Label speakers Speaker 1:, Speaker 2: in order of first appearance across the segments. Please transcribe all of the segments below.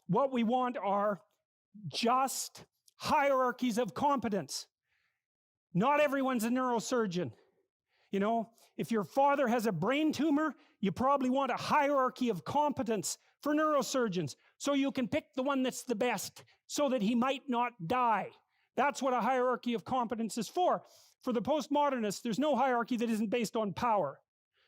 Speaker 1: What we want are just hierarchies of competence. Not everyone's a neurosurgeon. You know, if your father has a brain tumor, you probably want a hierarchy of competence for neurosurgeons, so you can pick the one that's the best, so that he might not die. That's what a hierarchy of competence is for. For the postmodernists, there's no hierarchy that isn't based on power.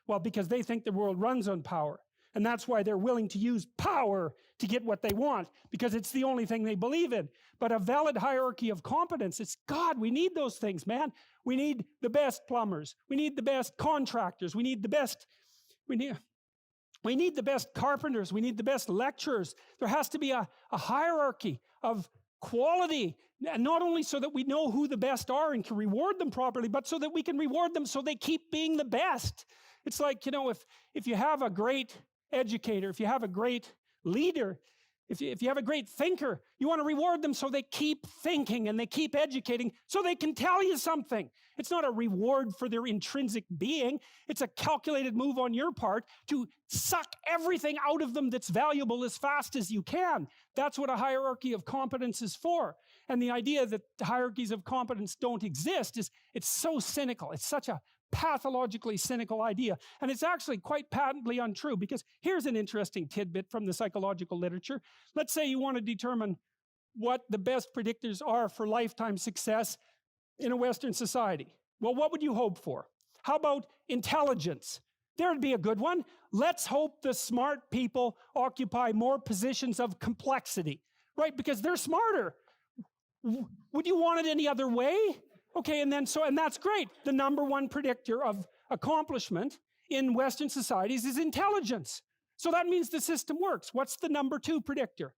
Speaker 1: Well, because they think the world runs on power. And that's why they're willing to use power to get what they want, because it's the only thing they believe in. But a valid hierarchy of competence, it's God, we need those things, man. We need the best plumbers. We need the best contractors. We need the best, we need the best carpenters. We need the best lecturers. There has to be a hierarchy of quality, and not only so that we know who the best are and can reward them properly, but so that we can reward them so they keep being the best. It's like, you know, if you have a great educator, if you have a great leader, if you have a great thinker, you want to reward them so they keep thinking and they keep educating so they can tell you something. It's not a reward for their intrinsic being. It's a calculated move on your part to suck everything out of them that's valuable as fast as you can. That's what a hierarchy of competence is for. And the idea that hierarchies of competence don't exist it's so cynical. It's such a pathologically cynical idea. And it's actually quite patently untrue, because here's an interesting tidbit from the psychological literature. Let's say you want to determine what the best predictors are for lifetime success in a Western society. Well, what would you hope for? How about intelligence? There'd be a good one. Let's hope the smart people occupy more positions of complexity, right? Because they're smarter. Would you want it any other way? Okay, and that's great. The number one predictor of accomplishment in Western societies is intelligence. So that means the system works. What's the number two predictor?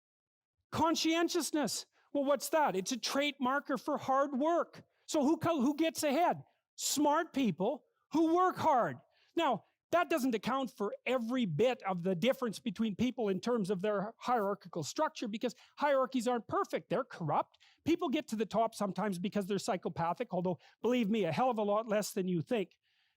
Speaker 1: Conscientiousness. Well, what's that? It's a trait marker for hard work. So who gets ahead? Smart people who work hard. Now, that doesn't account for every bit of the difference between people in terms of their hierarchical structure, because hierarchies aren't perfect. They're corrupt. People get to the top sometimes because they're psychopathic, although, believe me, a hell of a lot less than you think.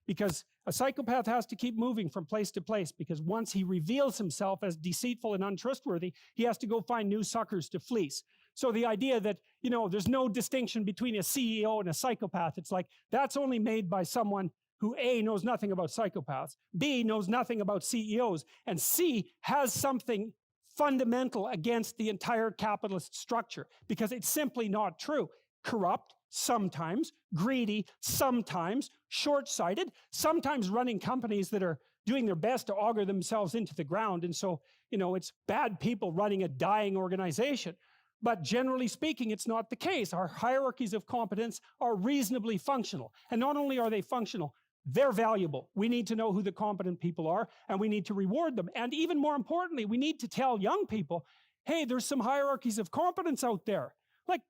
Speaker 1: Because a psychopath has to keep moving from place to place, because once he reveals himself as deceitful and untrustworthy, he has to go find new suckers to fleece. So the idea that, you know, there's no distinction between a CEO and a psychopath, it's like, that's only made by someone who A, knows nothing about psychopaths, B, knows nothing about CEOs, and C, has something fundamental against the entire capitalist structure, because it's simply not true. Corrupt, sometimes, greedy, sometimes, short-sighted, sometimes running companies that are doing their best to auger themselves into the ground, and so, you know, it's bad people running a dying organization. But generally speaking, it's not the case. Our hierarchies of competence are reasonably functional. And not only are they functional, they're valuable. We need to know who the competent people are, and we need to reward them. And even more importantly, we need to tell young people, hey, there's some hierarchies of competence out there. Like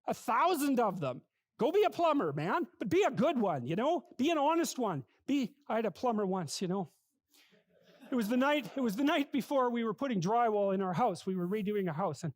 Speaker 1: 1,000 of them. Go be a plumber, man. But be a good one, you know? Be an honest one. I had a plumber once, you know? It was the night before we were putting drywall in our house. We were redoing a house, and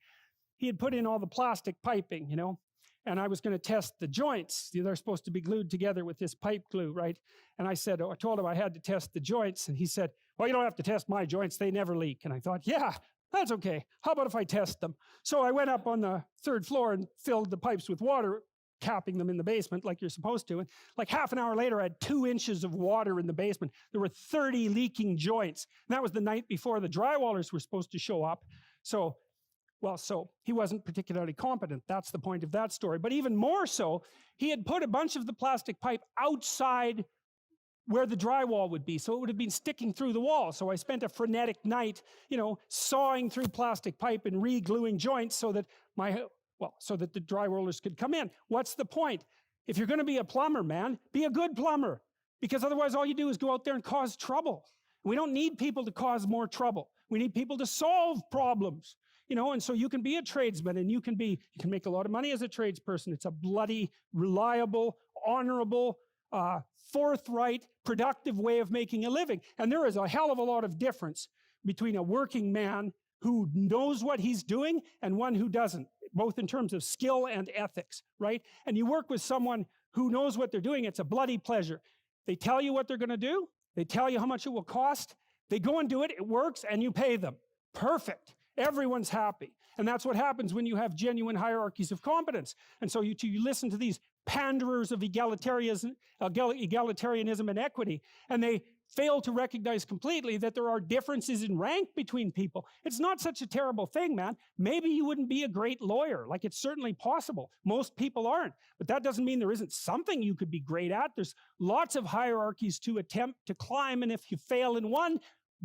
Speaker 1: he had put in all the plastic piping, you know? And I was going to test the joints. They're supposed to be glued together with this pipe glue, right? And I told him I had to test the joints. And he said, well, you don't have to test my joints. They never leak. And I thought, yeah, that's okay. How about if I test them? So I went up on the 3rd floor and filled the pipes with water, capping them in the basement like you're supposed to. And like half an hour later, I had 2 inches of water in the basement. There were 30 leaking joints. And that was the night before the drywallers were supposed to show up. So he wasn't particularly competent. That's the point of that story. But even more so, he had put a bunch of the plastic pipe outside where the drywall would be. So it would have been sticking through the wall. So I spent a frenetic night, you know, sawing through plastic pipe and re-gluing joints so that the drywallers could come in. What's the point? If you're going to be a plumber, man, be a good plumber. Because otherwise all you do is go out there and cause trouble. We don't need people to cause more trouble. We need people to solve problems. You know, and so you can be a tradesman, and you can make a lot of money as a tradesperson. It's a bloody, reliable, honorable, forthright, productive way of making a living. And there is a hell of a lot of difference between a working man who knows what he's doing and one who doesn't, both in terms of skill and ethics, right? And you work with someone who knows what they're doing, it's a bloody pleasure. They tell you what they're going to do. They tell you how much it will cost. They go and do it. It works, and you pay them. Perfect. Everyone's happy. And that's what happens when you have genuine hierarchies of competence. And so you listen to these panderers of egalitarianism and equity, and they fail to recognize completely that there are differences in rank between people. It's not such a terrible thing, man. Maybe you wouldn't be a great lawyer. Like, it's certainly possible. Most people aren't. But that doesn't mean there isn't something you could be great at. There's lots of hierarchies to attempt to climb, and if you fail in one,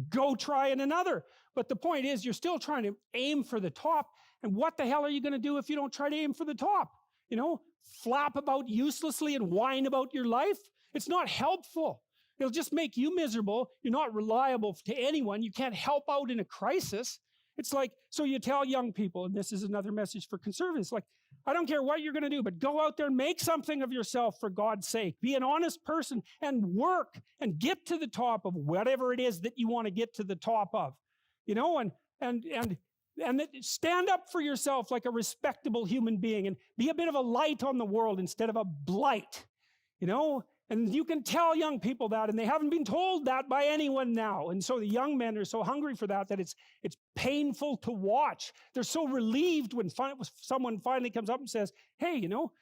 Speaker 1: go try in another. But the point is, you're still trying to aim for the top. And what the hell are you going to do if you don't try to aim for the top? You know, flap about uselessly and whine about your life? It's not helpful. It'll just make you miserable. You're not reliable to anyone. You can't help out in a crisis. It's like, so you tell young people, and this is another message for conservatives, like, I don't care what you're going to do, but go out there and make something of yourself for God's sake. Be an honest person and work and get to the top of whatever it is that you want to get to the top of. You know, and stand up for yourself like a respectable human being and be a bit of a light on the world instead of a blight. You know, and you can tell young people that, and they haven't been told that by anyone now. And so the young men are so hungry for that it's painful to watch. They're so relieved when someone finally comes up and says, hey, you know,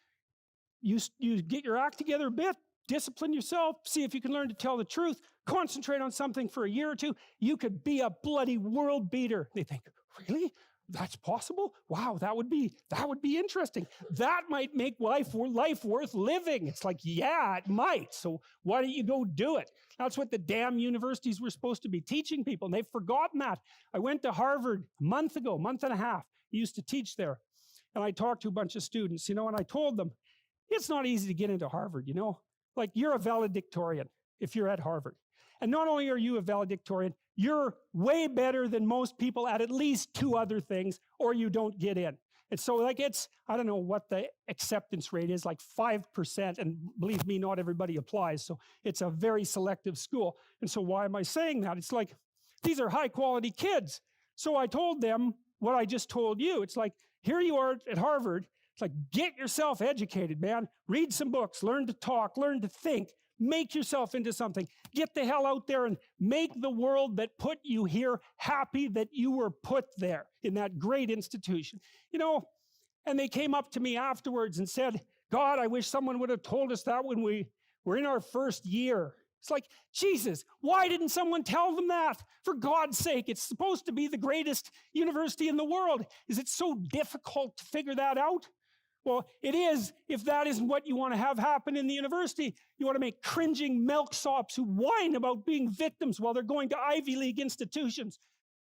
Speaker 1: you get your act together a bit, discipline yourself, see if you can learn to tell the truth, concentrate on something for a year or two, you could be a bloody world beater. They think, really? That's possible? Wow, that would be interesting. That might make life worth living. It's like, yeah, it might. So why don't you go do it? That's what the damn universities were supposed to be teaching people, and they've forgotten that. I went to Harvard a month and a half. I used to teach there. And I talked to a bunch of students, you know, and I told them, it's not easy to get into Harvard, you know. Like, you're a valedictorian if you're at Harvard. And not only are you a valedictorian, you're way better than most people at least 2 other things, or you don't get in. And so, like, I don't know what the acceptance rate is, like 5%. And believe me, not everybody applies. So it's a very selective school. And so why am I saying that? It's like, these are high quality kids. So I told them what I just told you. It's like, here you are at Harvard. It's like, get yourself educated, man. Read some books, learn to talk, learn to think. Make yourself into something. Get the hell out there and make the world that put you here happy that you were put there in that great institution. You know, and they came up to me afterwards and said, God, I wish someone would have told us that when we were in our first year. It's like, Jesus, why didn't someone tell them that? For God's sake, it's supposed to be the greatest university in the world. Is it so difficult to figure that out? Well, it is, if that isn't what you want to have happen in the university. You want to make cringing milksops who whine about being victims while they're going to Ivy League institutions.